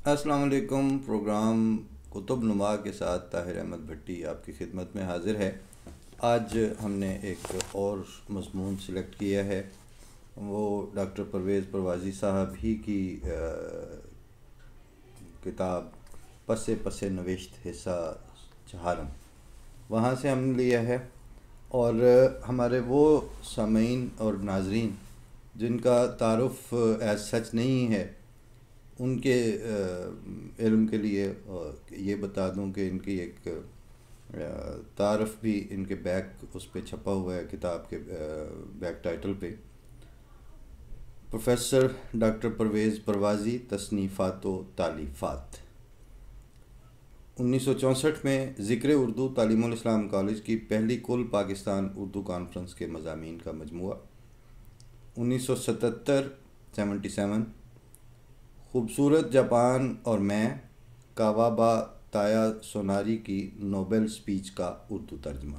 अस्सलाम वालेकुम। प्रोग्राम कुतुब नुमा के साथ ताहिर अहमद भट्टी आपकी खिदमत में हाज़िर है। आज हमने एक और मज़मून सिलेक्ट किया है, वो डॉक्टर परवेज़ परवाज़ी साहब ही की किताब पसे पसे नविश्त हिस्सा चहारम, वहाँ से हमने लिया है। और हमारे वो सामीन और नाजरीन जिनका तारुफ़ एज सच नहीं है, उनके इल्म के लिए ये बता दूं कि इनकी एक तारफ़ भी इनके बैक उस पे छपा हुआ है, किताब के बैक टाइटल पे, प्रोफेसर डॉक्टर परवेज़ परवाज़ी तसनीफ़ात व तालीफ़ात। 1964 में ज़िक्र उर्दू तालीमुल इस्लाम कॉलेज की पहली कुल पाकिस्तान उर्दू कॉन्फ्रेंस के मज़ामीन का मजमुआ। 1977 खूबसूरत जापान और मैं, कावाबा ताया सोनारी की नोबेल स्पीच का उर्दू तर्जमा।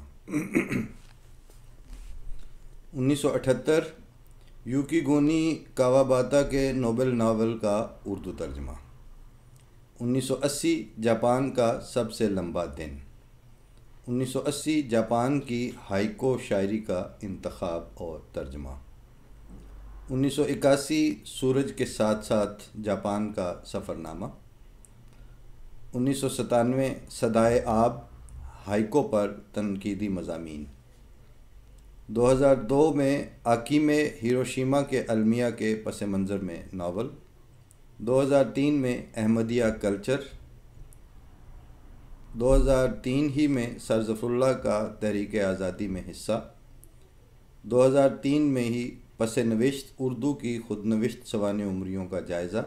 1978 यूकी गोनी कावाबाता के नोबेल नावल का उर्दू तर्जमा। 1980 जापान का सबसे लंबा दिन। 1980 जापान की हाइको शायरी का इंतखाब और तर्जमा। 1981 सूरज के साथ साथ जापान का सफ़रनामा। 1997 सदाए आब हाइको पर तनकीदी मज़ामीन। 2002 में आकी में हिरोशिमा के अलमिया के पस मंज़र में नावल। 2003 में अहमदिया कल्चर। 2003 ही में सर ज़फ़रुल्लाह का तहरीक आज़ादी में हिस्सा। 2003 में ही पस नविश्त उर्दू की खुद नविश्त सवाने उमरियों का जायज़ा।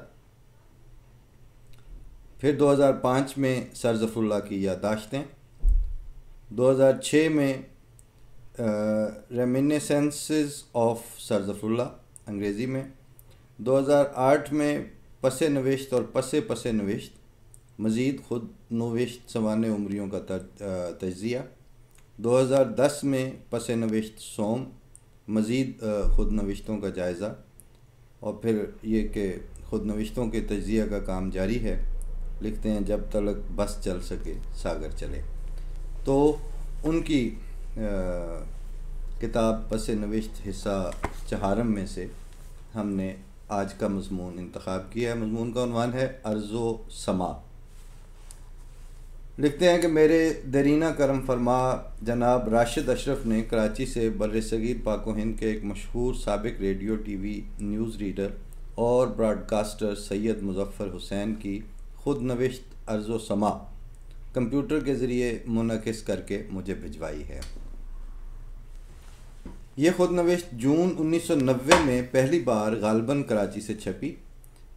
फिर 2005 में सर ज़फ़रुल्लाह की यादाश्तें। 2006 में रेमिनिसेंसेस ऑफ सर ज़फ़रुल्लाह अंग्रेज़ी में। 2008 में पस नविश्त और पस नविश्त मज़ीद खुद नविश्त सवाने उमरियों का तज्ज़िया। 2010 में पस नविश्त सोम मज़ीद खुद नविश्तों का जायज़ा। और फिर ये कि खुद नविश्तों के तज्ज़िया का काम जारी है। लिखते हैं जब तलक बस चल सके सागर चले। तो उनकी किताब पस नविश्त हिस्सा चहारम में से हमने आज का मज़मून इंतखाब किया है। मज़मून का उन्वान है अर्ज़ो समा। लिखते हैं कि मेरे दरीना करम फरमा जनाब राशिद अशरफ ने कराची से बर्रसगीर पाक व हिंद के एक मशहूर साबिक रेडियो टीवी न्यूज़ रीडर और ब्रॉडकास्टर सैयद मुज़फ़्फ़र हुसैन की खुद नविश्त अर्ज़ो समा कंप्यूटर के ज़रिए मुनक़िस करके मुझे भिजवाई है। ये खुद नविश्त जून 1990 में पहली बार गालबन कराची से छपी।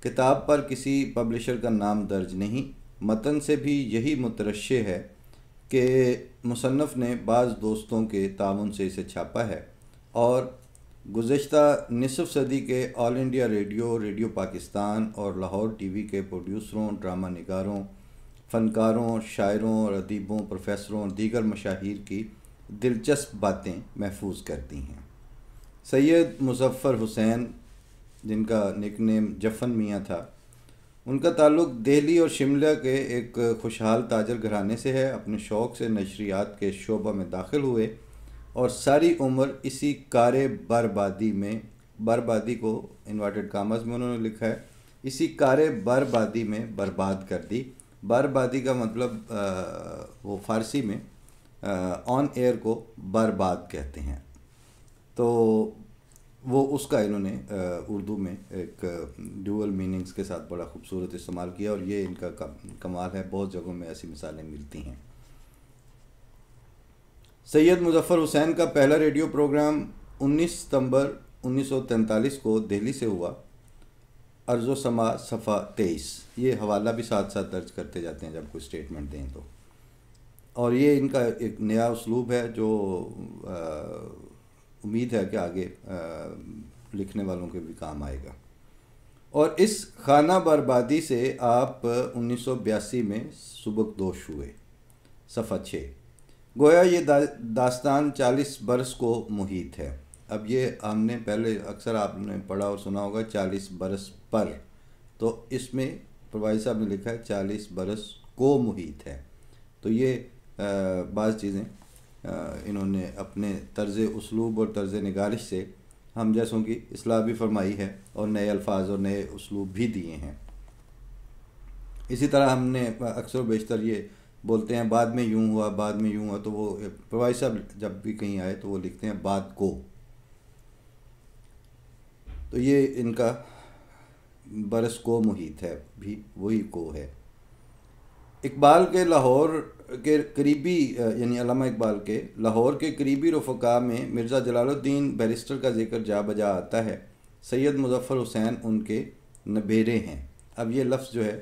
किताब पर किसी पब्लिशर का नाम दर्ज नहीं। मतन से भी यही मुतरश्शे है कि मुसन्नफ़ ने बाज़ दोस्तों के ताउन से इसे छापा है और गुज़श्ता निसफ़ सदी के all India radio, radio Pakistan और लाहौर टीवी के प्रोड्यूसरों, ड्रामा निगारों, फ़नकारों, शायरों और अदीबों, प्रोफेसरों और दीगर मशाहिर की दिलचस्प बातें महफूज करती हैं। सैयद मुज़फ़्फ़र हुसैन, जिनका निकनेम जफ़न मियाँ था, उनका ताल्लुक़ दिल्ली और शिमला के एक खुशहाल ताजर घराने से है। अपने शौक़ से नशरियात के शोबा में दाखिल हुए और सारी उम्र इसी कारे बर्बादी में, बर्बादी को इन्वर्टेड कामर्स में उन्होंने लिखा है, इसी कारे बर्बादी में बर्बाद कर दी। बर्बादी का मतलब वो फ़ारसी में ऑन एयर को बर्बाद कहते हैं। तो वो उसका इन्होंने उर्दू में एक ड्यूअल मीनिंग्स के साथ बड़ा खूबसूरत इस्तेमाल किया और ये इनका कमाल है। बहुत जगहों में ऐसी मिसालें मिलती हैं। सैयद मुज़फ़्फ़र हुसैन का पहला रेडियो प्रोग्राम 19 सितंबर 1943 को दिल्ली से हुआ। अर्ज़ो समा सफ़ा 23। ये हवाला भी साथ साथ दर्ज करते जाते हैं जब कोई स्टेटमेंट दें तो। और ये इनका एक नया उसलूब है जो उम्मीद है कि आगे लिखने वालों के भी काम आएगा। और इस खाना बर्बादी से आप 1982 में सुबकदोश हुए। सफ़ा 6। गोया ये दास्तान 40 बरस को मुहीत है। अब ये हमने पहले अक्सर आपने पढ़ा और सुना होगा 40 बरस पर, तो इसमें प्रभाई साहब ने लिखा है 40 बरस को मुहीत है। तो ये बाज़ चीज़ें इन्होंने अपने तर्ज़ उसलूब और तर्ज़ निगारिश से हम जैसों की इस्लाह भी फरमाई है और नए अल्फाज और नए उसलूब भी दिए हैं। इसी तरह हमने अक्सर बेशतर ये बोलते हैं बाद में यूँ हुआ, बाद में यूँ हुआ, तो वो प्रभाई साहब जब भी कहीं आए तो वो लिखते हैं बाद को। तो ये इनका बरस को मुहीत है भी वही को है। इकबाल के लाहौर के करीबी यानी अल्लामा इकबाल के लाहौर के करीबी रफ़क़ा में मिर्ज़ा जलालुद्दीन बैरिस्टर का जिक्र जा बजा आता है। सैयद मुज़फ़्फ़र हुसैन उनके नबेरे हैं। अब ये लफ्ज़ जो है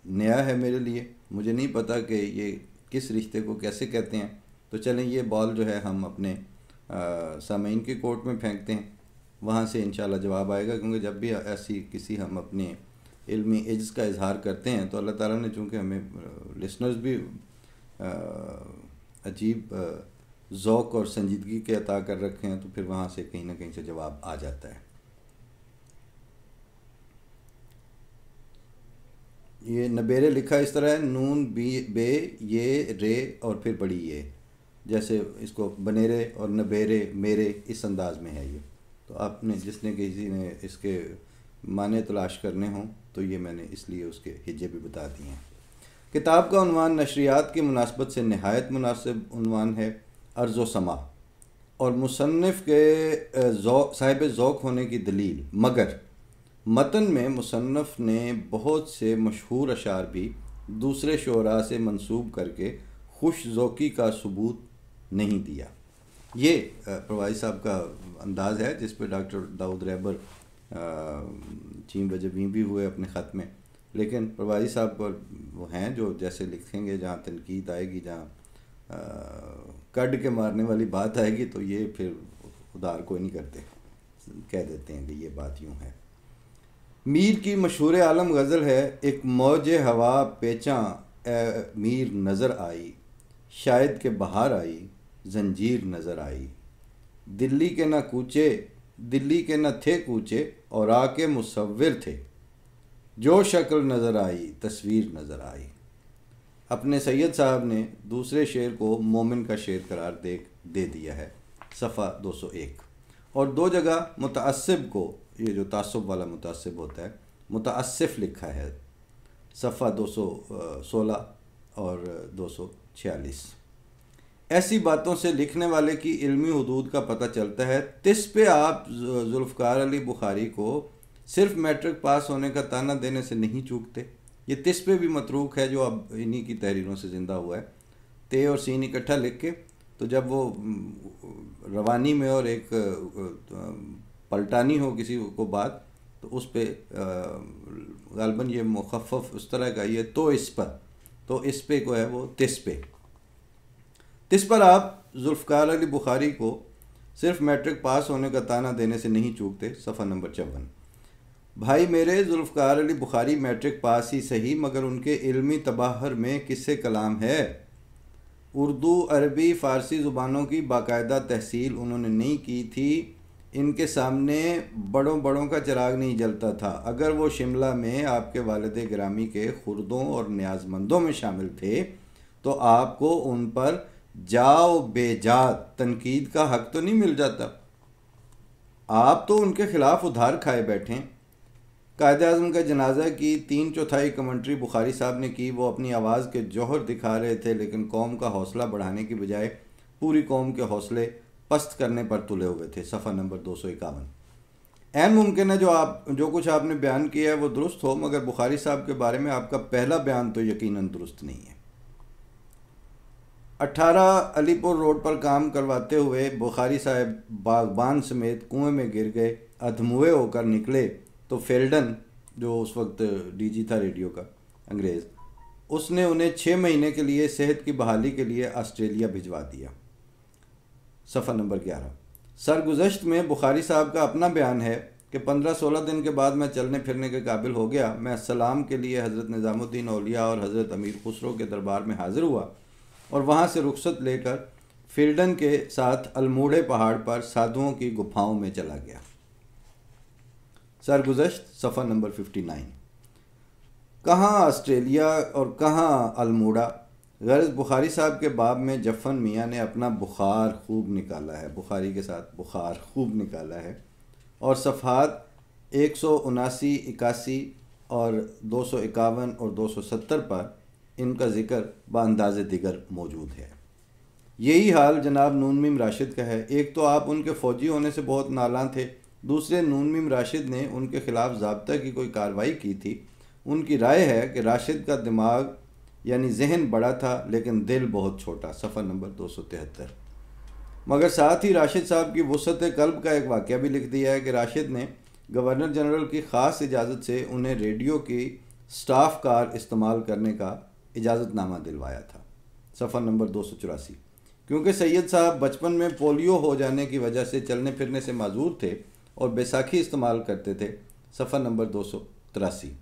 नया है मेरे लिए, मुझे नहीं पता कि ये किस रिश्ते को कैसे कहते हैं। तो चलें ये बॉल जो है हम अपने सामीन के कोर्ट में फेंकते हैं, वहाँ से इंशाल्लाह जवाब आएगा। क्योंकि जब भी ऐसी किसी हम अपने इल्मी इज्ज़ का इजहार करते हैं तो अल्लाह ताला ने चूँकि हमें लिसनर्स भी अजीब ज़ौक़ और संजीदगी के अता कर रखे हैं, तो फिर वहाँ से कहीं ना कहीं से जवाब आ जाता है। ये नबेरे लिखा इस तरह है, नून बी बे ये रे और फिर बड़ी ये, जैसे इसको बनेरे और नबेरे मेरे इस अंदाज में है ये। तो आपने जिसने किसी ने इसके माने तलाश करने हों तो ये मैंने इसलिए उसके हिज्जे भी बता दिए हैं। किताब का उन्वान नशरियात की मुनासबत से नहायत मुनासिब उन्वान है, अर्ज़ो समा, और मुसन्निफ़ के साहिब ज़ौक़ होने की दलील। मगर मतन में मुसन्निफ़ ने बहुत से मशहूर अशार भी दूसरे शोरा से मंसूब करके खुश ज़ौक़ी का सबूत नहीं दिया। ये प्रवाई साहब का अंदाज़ है जिस पर डॉक्टर दाऊद रहबर चीम बजबी भी हुए अपने ख़त में। लेकिन प्रवाई साहब पर वो हैं जो जैसे लिखेंगे, जहाँ तनकीद आएगी, जहाँ कड के मारने वाली बात आएगी तो ये फिर उधार कोई नहीं करते, कह देते हैं कि ये बात यूँ है। मीर की मशहूर आलम गज़ल है, एक मौज हवा पेचां मीर नज़र आई, शायद के बहार आई जंजीर नज़र आई, दिल्ली के न कूचे दिल्ली के न थे कूचे और आके मुसव्विर थे, जो शक्ल नज़र आई तस्वीर नज़र आई। अपने सैयद साहब ने दूसरे शेर को मोमिन का शेर करार दे दिया है, सफ़ा 201। और दो जगह मुतअस्सिब को, ये जो तासुब वाला मुतअस्सिब होता है, मुतअस्सिफ लिखा है, सफ़ा 216 और 246। ऐसी बातों से लिखने वाले की इल्मी हुदूद का पता चलता है। तिस पे आप जुल्फ़कार अली बुखारी को सिर्फ मैट्रिक पास होने का ताना देने से नहीं चूकते। ये तिस पे भी मतरूक है जो अब इन्हीं की तहरीरों से ज़िंदा हुआ है। ते और सीन इकट्ठा लिख के, तो जब वो रवानी में और एक पलटानी हो किसी को बात, तो उस पर गालबन ये मुखफ़फ़ उस तरह का, ये तो इस पे को है वो तिस पर आप जुल्फ़कार अली बुखारी को सिर्फ मैट्रिक पास होने का ताना देने से नहीं चूकते, सफ़ा नंबर 54। भाई मेरे, जुल्फ़कार अली बुखारी मैट्रिक पास ही सही, मगर उनके इल्मी तबाहर में किस्से कलाम है। उर्दू, अरबी, फ़ारसी ज़ुबानों की बाकायदा तहसील उन्होंने नहीं की थी। इनके सामने बड़ों का चिराग नहीं जलता था। अगर वो शिमला में आपके वालिद गिरामी के खुर्दों और न्याज़मंदों में शामिल थे तो आपको उन पर जाओ बेजात तनकीद का हक तो नहीं मिल जाता। आप तो उनके खिलाफ उधार खाए बैठे। कायद आज़म का जनाजा की 3/4 कमेंट्री बुखारी साहब ने की। वो अपनी आवाज़ के जौहर दिखा रहे थे, लेकिन कौम का हौसला बढ़ाने की बजाय पूरी कौम के हौसले पस्त करने पर तुले हुए थे, सफ़ा नंबर 251। ऐन मुमकिन है जो कुछ आपने बयान किया है वो दुरुस्त हो, मगर बुखारी साहब के बारे में आपका पहला बयान तो यकीनन दुरुस्त नहीं है। 18 अलीपुर रोड पर काम करवाते हुए बुखारी साहब बागबान समेत कुएं में गिर गए। अधमुए होकर निकले तो फेल्डन, जो उस वक्त डीजी था रेडियो का, अंग्रेज़, उसने उन्हें 6 महीने के लिए सेहत की बहाली के लिए ऑस्ट्रेलिया भिजवा दिया, सफ़ा नंबर 11। सरगुज़श्त में बुखारी साहब का अपना बयान है कि 15-16 दिन के बाद मैं चलने फिरने के काबिल हो गया। मैं सलाम के लिए हज़रत निज़ामुद्दीन औलिया और हज़रत अमीर खुसरो के दरबार में हाज़िर हुआ और वहाँ से रुखसत लेकर फिल्डन के साथ अल्मूड़े पहाड़ पर साधुओं की गुफाओं में चला गया। सरगुज़श्त, सफ़ा नंबर 59। कहाँ ऑस्ट्रेलिया और कहाँ अल्मोड़ा। गर्ज बुखारी साहब के बाब में जफ़न मियाँ ने अपना बुखार खूब निकाला है, बुखारी के साथ बुखार खूब निकाला है, और सफ़हात 179, 81 और 251 और 270 पर इनका ज़िक्र बांदाज़ दिगर मौजूद है। यही हाल जनाब नून मीम राशिद का है। एक तो आप उनके फ़ौजी होने से बहुत नालां थे, दूसरे नून मीम राशिद ने उनके ख़िलाफ़ ज़ाब्ता की कोई कार्रवाई की थी। उनकी राय है कि राशिद का दिमाग यानी जहन बड़ा था लेकिन दिल बहुत छोटा। सफ़ा नंबर 273। मगर साथ ही राशिद साहब की वुसअत क़ल्ब का एक वाक़या भी लिख दिया है कि राशिद ने गवर्नर जनरल की ख़ास इजाज़त से उन्हें रेडियो की स्टाफ कार इस्तेमाल करने का इजाज़तनामा दिलवाया था। सफ़ा नंबर 284। क्योंकि सैयद साहब बचपन में पोलियो हो जाने की वजह से चलने फिरने से माजूर थे और बैसाखी इस्तेमाल करते थे। सफ़ा नंबर 283।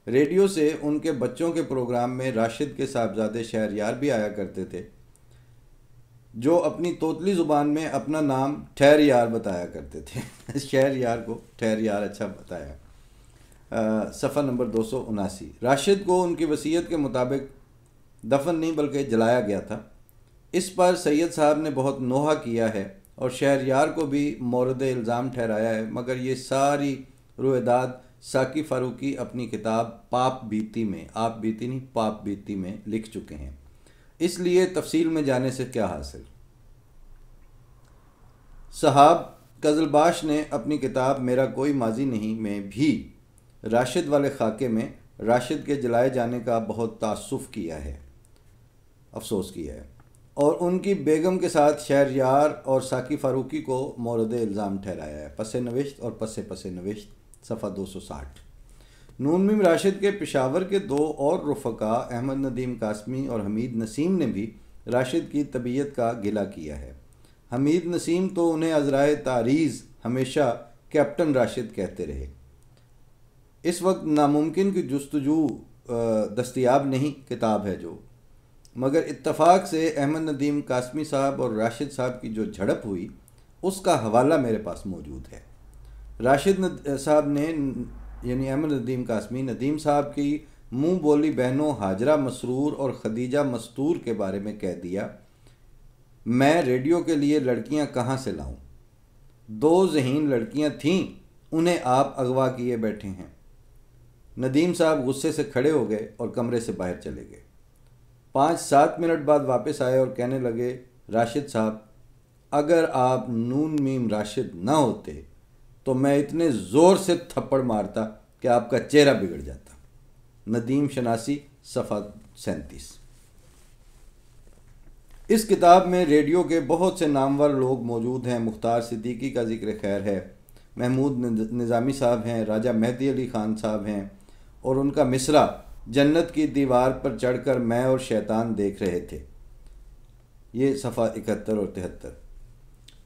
रेडियो से उनके बच्चों के प्रोग्राम में राशिद के साहबजादे शहरयार भी आया करते थे, जो अपनी तोतली ज़ुबान में अपना नाम ठहरयार बताया करते थे। शहरयार को ठहरयार अच्छा बताया। सफ़ा नंबर 279। राशिद को उनकी वसीयत के मुताबिक दफन नहीं बल्कि जलाया गया था। इस पर सैयद साहब ने बहुत नोहा किया है और शहरयार को भी मौरद इल्ज़ाम ठहराया है, मगर ये सारी रुएदाद साकी फ़ारूकी अपनी किताब पाप बीती में, आप बीती नहीं पाप बीती में लिख चुके हैं, इसलिए तफसील में जाने से क्या हासिल। साहब कज़लबाश ने अपनी किताब मेरा कोई माजी नहीं में भी राशिद वाले खाके में राशिद के जलाए जाने का बहुत तासुफ़ किया है, अफसोस किया है, और उनकी बेगम के साथ शहरयार और साकी फ़ारूकी को मौरद इल्ज़ाम ठहराया है। पसे नविश्त और पसे नविश्त। सफ़ा 260। नून मीम राशिद के पेशावर के दो और रुफ़का अहमद नदीम कासमी और हमीद नसीम ने भी राशिद की तबीयत का गिला किया है। हमीद नसीम तो उन्हें अज़राए तारीज़ हमेशा कैप्टन राशिद कहते रहे। इस वक्त नामुमकिन की जुस्तजू दस्तयाब नहीं किताब है जो, मगर इत्तफ़ाक़ से अहमद नदीम कासमी साहब और राशिद साहब की जो झड़प हुई उसका हवाला मेरे पास मौजूद है। राशिद साहब ने यानी अहमद नदीम कासमी नदीम साहब की मुँह बोली बहनों हाजरा मसरूर और ख़दीजा मस्तूर के बारे में कह दिया, मैं रेडियो के लिए लड़कियां कहाँ से लाऊं? 2 ज़हीन लड़कियां थीं, उन्हें आप अगवा किए बैठे हैं। नदीम साहब गुस्से से खड़े हो गए और कमरे से बाहर चले गए। 5-7 मिनट बाद वापस आए और कहने लगे, राशिद साहब, अगर आप नून मीम राशिद ना होते तो मैं इतने ज़ोर से थप्पड़ मारता कि आपका चेहरा बिगड़ जाता। नदीम शनासी सफ़ा 37। इस किताब में रेडियो के बहुत से नामवर लोग मौजूद हैं। मुख्तार सिद्दीकी का जिक्र खैर है, महमूद निज़ामी साहब हैं, राजा मेहदी अली ख़ान साहब हैं, और उनका मिसरा जन्नत की दीवार पर चढ़कर मैं और शैतान देख रहे थे, ये सफ़ा 71 और 73।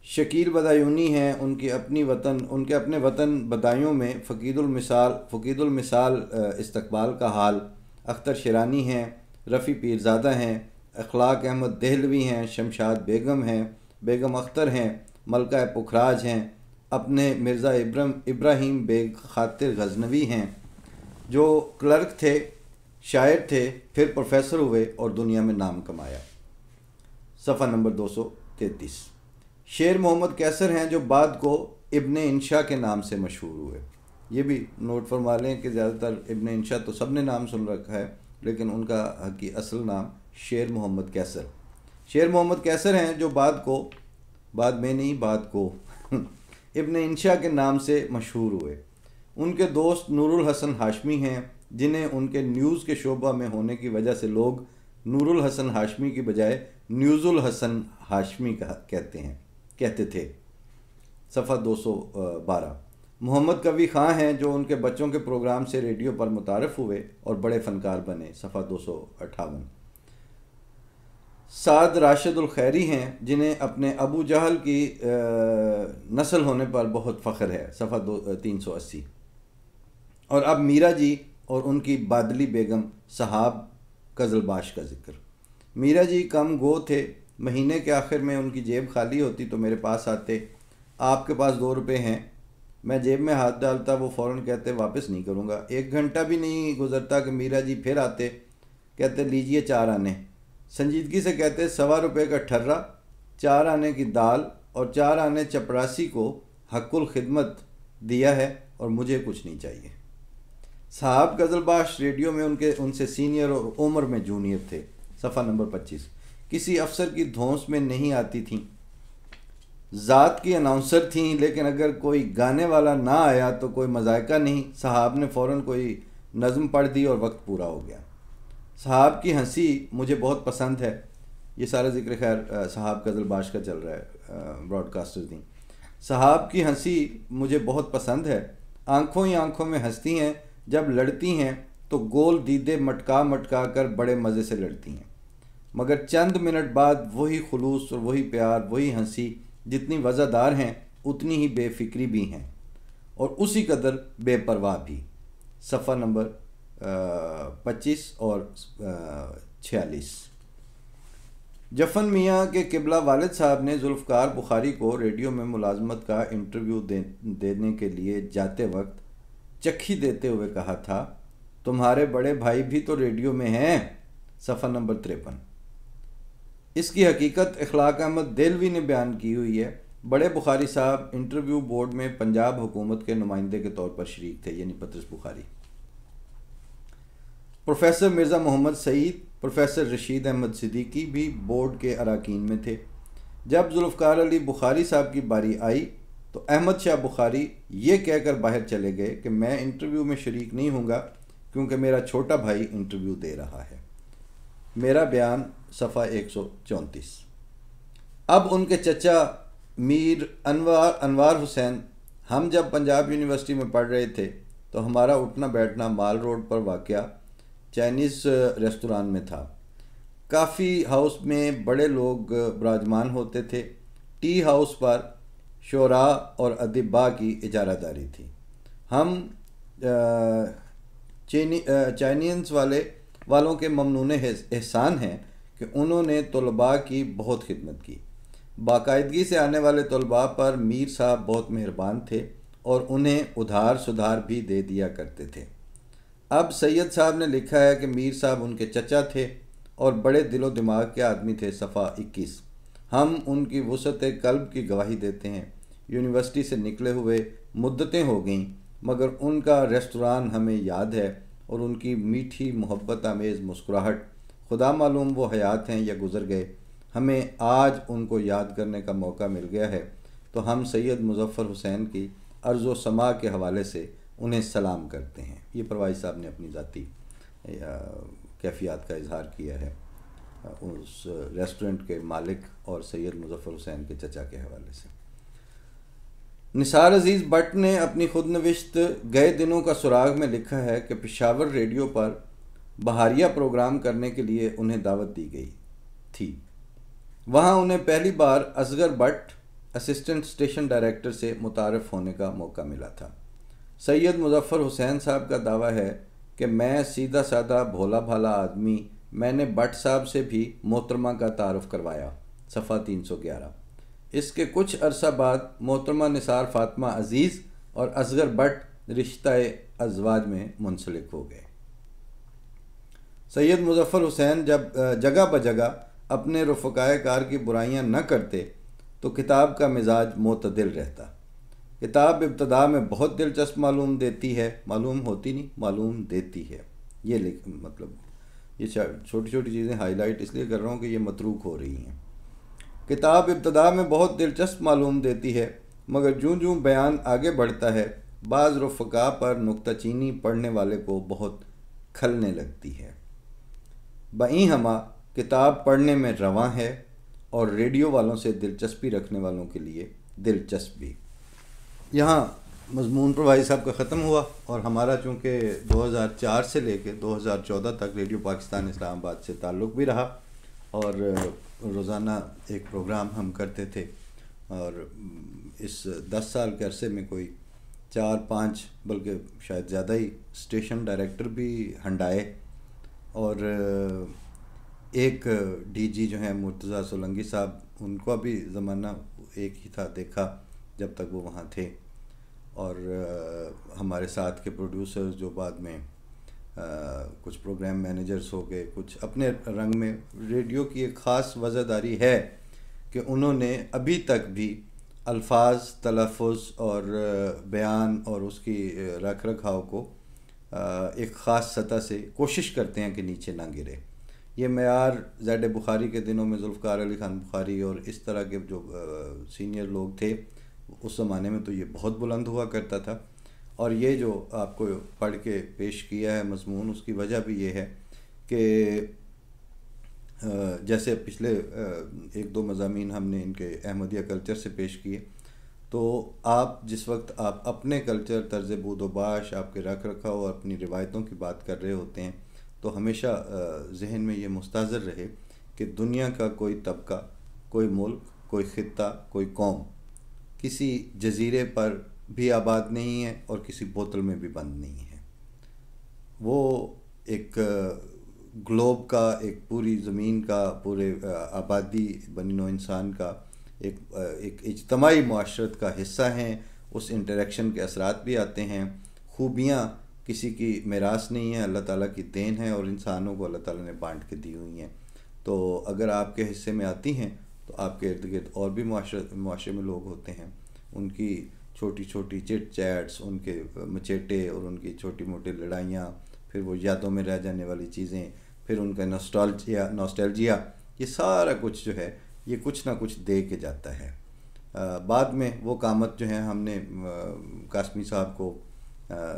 शकील बदायूनी हैं, उनके अपने वतन बदायूं में फ़कीदुल मिसाल इस्तकबाल का हाल। अख्तर शिरानी हैं, रफ़ी पीरज़ादा हैं, अखलाक अहमद देहलवी हैं, शमशाद बेगम हैं, बेगम अख्तर हैं, मलका पुखराज हैं, अपने मिर्ज़ा इब्राहीम बेग खातिर गज़नवी हैं, जो क्लर्क थे, शायर थे, फिर प्रोफेसर हुए और दुनिया में नाम कमाया। सफ़ा नंबर 233। शेर मोहम्मद कैसर हैं, जो बाद को इब्ने इंशा के नाम से मशहूर हुए। ये भी नोट फरमा लें कि ज़्यादातर इब्ने इंशा तो सब ने नाम सुन रखा है, लेकिन उनका हकी असल नाम शेर मोहम्मद कैसर हैं, जो बाद को इब्ने इंशा के नाम से मशहूर हुए। उनके दोस्त नूरुल हसन हाशमी हैं, जिन्हें उनके न्यूज़ के शोबा में होने की वजह से लोग नूरुल हसन हाशमी की बजाय न्यूज़ुल हसन हाशमी कहते थे। सफ़ा 212। मोहम्मद कवी ख़ां हैं, जो उनके बच्चों के प्रोग्राम से रेडियो पर मुतारफ़ हुए और बड़े फ़नकार बने। सफ़ा 258। साद राशिदुल खैरी हैं, जिन्हें अपने अबू जहल की नस्ल होने पर बहुत फ़ख्र है। सफ़ा 380। और अब मीरा जी और उनकी बादली बेगम साहब कज़लबाश का ज़िक्र। मीरा जी कम गो थे, महीने के आखिर में उनकी जेब खाली होती तो मेरे पास आते, आपके पास 2 रुपये हैं, मैं जेब में हाथ डालता, वो फ़ौरन कहते वापस नहीं करूँगा। 1 घंटा भी नहीं गुजरता कि मीरा जी फिर आते, कहते लीजिए 4 आने। संजीदगी से कहते 1.25 रुपये का ठर्रा, 4 आने की दाल और 4 आने चपरासी को हक़ुल खिदमत दिया है और मुझे कुछ नहीं चाहिए। साहब गज़लबाश रेडियो में उनसे सीनियर और उम्र में जूनियर थे। सफ़ा नंबर 25। किसी अफसर की धौंस में नहीं आती थीं, ज़ात की अनाउंसर थीं, लेकिन अगर कोई गाने वाला ना आया तो कोई मजायका नहीं। साहब ने फ़ौरन कोई नज़म पढ़ दी और वक्त पूरा हो गया। साहब की हंसी मुझे बहुत पसंद है। ये सारा जिक्र खैर साहब गज़लबाश का चल रहा है, ब्रॉडकास्टर थी। साहब की हंसी मुझे बहुत पसंद है, आंखों ही आंखों में हंसती हैं, जब लड़ती हैं तो गोल दीदे मटका मटका कर बड़े मज़े से लड़ती हैं, मगर चंद मिनट बाद वही खुलूस और वही प्यार, वही हंसी जितनी वज़ादार हैं उतनी ही बेफिक्री भी हैं और उसी कदर बेपरवाह भी। सफ़ा नंबर 25 और 46। जफन मियाँ के किबला वालिद साहब ने जुल्फ़कार बुखारी को रेडियो में मुलाजमत का इंटरव्यू देने के लिए जाते वक्त चक्की देते हुए कहा था, तुम्हारे बड़े भाई भी तो रेडियो में हैं। सफ़ा नंबर 53। इसकी हकीकत इखलाक अहमद देलवी ने बयान की हुई है। बड़े बुखारी साहब इंटरव्यू बोर्ड में पंजाब हुकूमत के नुमाइंदे के तौर पर शरीक थे, यानी पतरस बुखारी। प्रोफेसर मिर्ज़ा मोहम्मद सईद, प्रोफेसर रशीद अहमद सिद्दीकी भी बोर्ड के अरकान में थे। जब जुल्फ़कार अली बुखारी साहब की बारी आई तो अहमद शाह बुखारी ये कहकर बाहर चले गए कि मैं इंटरव्यू में शरीक नहीं हूँगा क्योंकि मेरा छोटा भाई इंटरव्यू दे रहा है। मेरा बयान सफ़ा 134। अब उनके चचा मीर अनवार हुसैन, हम जब पंजाब यूनिवर्सिटी में पढ़ रहे थे तो हमारा उठना बैठना माल रोड पर वाक़या चाइनीज़ रेस्तरां में था। काफ़ी हाउस में बड़े लोग विराजमान होते थे। टी हाउस पर शोरा और अदिबा की इजारादारी थी। हम चाइनीज़ वालों के ममनून एहसान हैं कि उन्होंने तलबा की बहुत खिदमत की। बाकायदगी से आने वाले तलबा पर मीर साहब बहुत मेहरबान थे और उन्हें उधार सुधार भी दे दिया करते थे। अब सैयद साहब ने लिखा है कि मीर साहब उनके चचा थे और बड़े दिलो दिमाग के आदमी थे। सफ़ा 21। हम उनकी वुसअत कल्ब की गवाही देते हैं। यूनिवर्सिटी से निकले हुए मुद्दतें हो गईं, मगर उनका रेस्तरां हमें याद है और उनकी मीठी मोहब्बत आमेज़ मुस्कुराहट, खुदा मालूम वो हयात हैं या गुज़र गए। हमें आज उनको याद करने का मौका मिल गया है तो हम सैयद मुज़फ़्फ़र हुसैन की अर्ज़ो समा के हवाले से उन्हें सलाम करते हैं। ये परवाज़ साहब ने अपनी ज़ाती कैफियत का इजहार किया है उस रेस्टोरेंट के मालिक और सैयद मुज़फ़्फ़र हुसैन के चचा के हवाले से। निसार अज़ीज़ भट्ट ने अपनी खुदनविश्त गए दिनों का सुराग में लिखा है कि पेशावर रेडियो पर बहारिया प्रोग्राम करने के लिए उन्हें दावत दी गई थी। वहाँ उन्हें पहली बार Asgar Bhatt assistant station director से मुतारफ़ होने का मौका मिला था। सैयद मुज़फ़्फ़र हुसैन साहब का दावा है कि मैं सीधा साधा भोला भाला आदमी, मैंने भट्ट साहब से भी मोहतरमा का तारुफ़ करवाया। सफ़ा 311। इसके कुछ अरसा बाद मोहतरमा निसार फ़ातिमा अज़ीज़ और असगर भट्ट रिश्ता अज़वाज में मुंसलिक हो गए। सैयद मुज़फ़्फ़र हुसैन जब जगह ब जगह अपने रफ़क़ाए कार की बुराइयां न करते तो किताब का मिजाज मोतदिल रहता। किताब इब्तदा में बहुत दिलचस्प मालूम देती है, मालूम होती नहीं, मालूम देती है। ये मतलब ये छोटी छोटी चीज़ें हाईलाइट इसलिए कर रहा हूँ कि ये मतरूक हो रही हैं। किताब इब्तदा में बहुत दिलचस्प मालूम देती है, मगर जूँ जूँ बयान आगे बढ़ता है बाज़ रफ़क़ा पर नुक्ताचीनी पढ़ने वाले को बहुत खलने लगती है। बई हमा किताब पढ़ने में रवां है और रेडियो वालों से दिलचस्पी रखने वालों के लिए दिलचस्प भी। यहाँ मज़मून प्रवाही साहब का ख़त्म हुआ और हमारा चूँकि 2004 से लेकर 2014 तक रेडियो पाकिस्तान इस्लामाबाद से ताल्लुक़ भी रहा और रोज़ाना एक प्रोग्राम हम करते थे और इस 10 साल के अरसे में कोई 4-5 बल्कि शायद ज़्यादा ही स्टेशन डायरेक्टर भी हंडाए और एक डीजी जो हैं मुर्तज़ा सोलंकी साहब, उनका भी ज़माना एक ही था देखा जब तक वो वहाँ थे। और हमारे साथ के प्रोड्यूसर्स जो बाद में कुछ प्रोग्राम मैनेजर्स हो गए, कुछ अपने रंग में। रेडियो की एक ख़ास वज़ादारी है कि उन्होंने अभी तक भी अल्फाज, तलफ़ुज़ और बयान और उसकी रख रखाव को एक ख़ास सतह से कोशिश करते हैं कि नीचे ना गिरे। ये मेयार ज़ैड बुखारी के दिनों में ज़ुल्फ़िकार अली ख़ान बुखारी और इस तरह के जो सीनियर लोग थे उस ज़माने में, तो ये बहुत बुलंद हुआ करता था। और ये जो आपको पढ़ के पेश किया है मज़मून, उसकी वजह भी ये है कि जैसे पिछले एक दो मज़ामीन हमने इनके अहमदिया कल्चर से पेश किए, तो आप जिस वक्त आप अपने कल्चर, तर्ज़ बूदोबाश, आपके रख रखाव और अपनी रिवायतों की बात कर रहे होते हैं, तो हमेशा जहन में ये मुस्ताज़र रहे कि दुनिया का कोई तबका, कोई मुल्क, कोई ख़ित्ता, कोई कौम किसी जजीरे पर भी आबाद नहीं है और किसी बोतल में भी बंद नहीं है। वो एक ग्लोब का, एक पूरी ज़मीन का, पूरे आबादी बनी नौ इंसान का एक इज्तमाई मुआशरत का हिस्सा हैं। उस इंटरेक्शन के असरात भी आते हैं। खूबियाँ किसी की मिरास नहीं है, अल्लाह ताला की देन है और इंसानों को अल्लाह ताला ने बांट के दी हुई हैं। तो अगर आपके हिस्से में आती हैं तो आपके इर्द गिर्द और भी मुआशरे में लोग होते हैं, उनकी छोटी छोटी चिट चैट्स, उनके मचेटे और उनकी छोटी मोटी लड़ाइयाँ, फिर वो यादों में रह जाने वाली चीज़ें, फिर उनका नॉस्टैल्जिया, ये सारा कुछ जो है ये कुछ ना कुछ दे के जाता है। बाद में वो कामत जो है हमने कासमी साहब को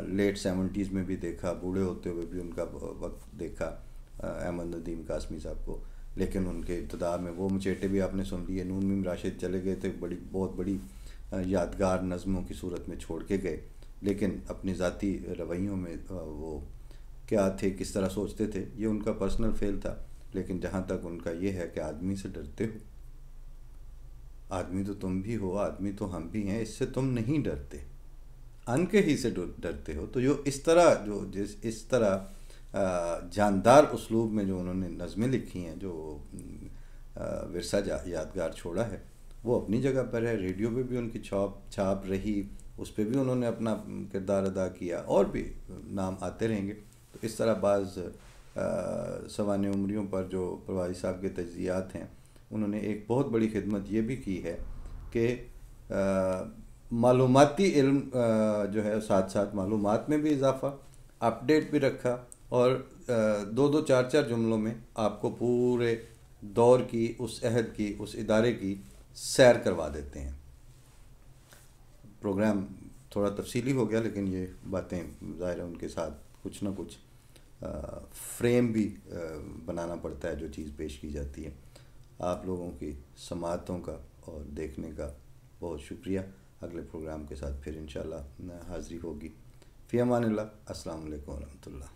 लेट 70s में भी देखा, बूढ़े होते हुए भी उनका वक्त देखा, अहमद नदीम कासमी साहब को। लेकिन उनके इब्तिदा में वो मचेटे भी आपने सुन लिए। नून मीम राशिद चले गए थे, बहुत बड़ी यादगार नज़मों की सूरत में छोड़ के गए, लेकिन अपनी ज़ाती रवैयों में वो क्या थे, किस तरह सोचते थे, ये उनका पर्सनल फेल था। लेकिन जहाँ तक उनका ये है कि आदमी से डरते हो, आदमी तो तुम भी हो, आदमी तो हम भी हैं, इससे तुम नहीं डरते, अन के ही से डरते हो। तो जो इस तरह जानदार उसलूब में जो उन्होंने नज़में लिखी हैं, जो विरसा यादगार छोड़ा है, वो अपनी जगह पर है। रेडियो पे भी उनकी छाप रही, उस पर भी उन्होंने अपना किरदार अदा किया, और भी नाम आते रहेंगे। तो इस तरह बाज़ सवाने उम्रियों पर जो परवाज़ी साहब के तज्ज़ियात हैं, उन्होंने एक बहुत बड़ी खिदमत ये भी की है कि मालूमाती इल्म जो है साथ साथ मालूमात में भी इजाफ़ा, अपडेट भी रखा, और दो दो चार चार जुमलों में आपको पूरे दौर की, उस अहद की, उस इदारे की सैर करवा देते हैं। प्रोग्राम थोड़ा तफसीली हो गया, लेकिन ये बातें ज़ाहिर है उनके साथ कुछ ना कुछ फ्रेम भी बनाना पड़ता है जो चीज़ पेश की जाती है। आप लोगों की समाअतों का और देखने का बहुत शुक्रिया। अगले प्रोग्राम के साथ फिर इंशाल्लाह हाज़िरी होगी। फ़ी अमानिल्लाह। अस्सलामु अलैकुम व रहमतुल्लाह।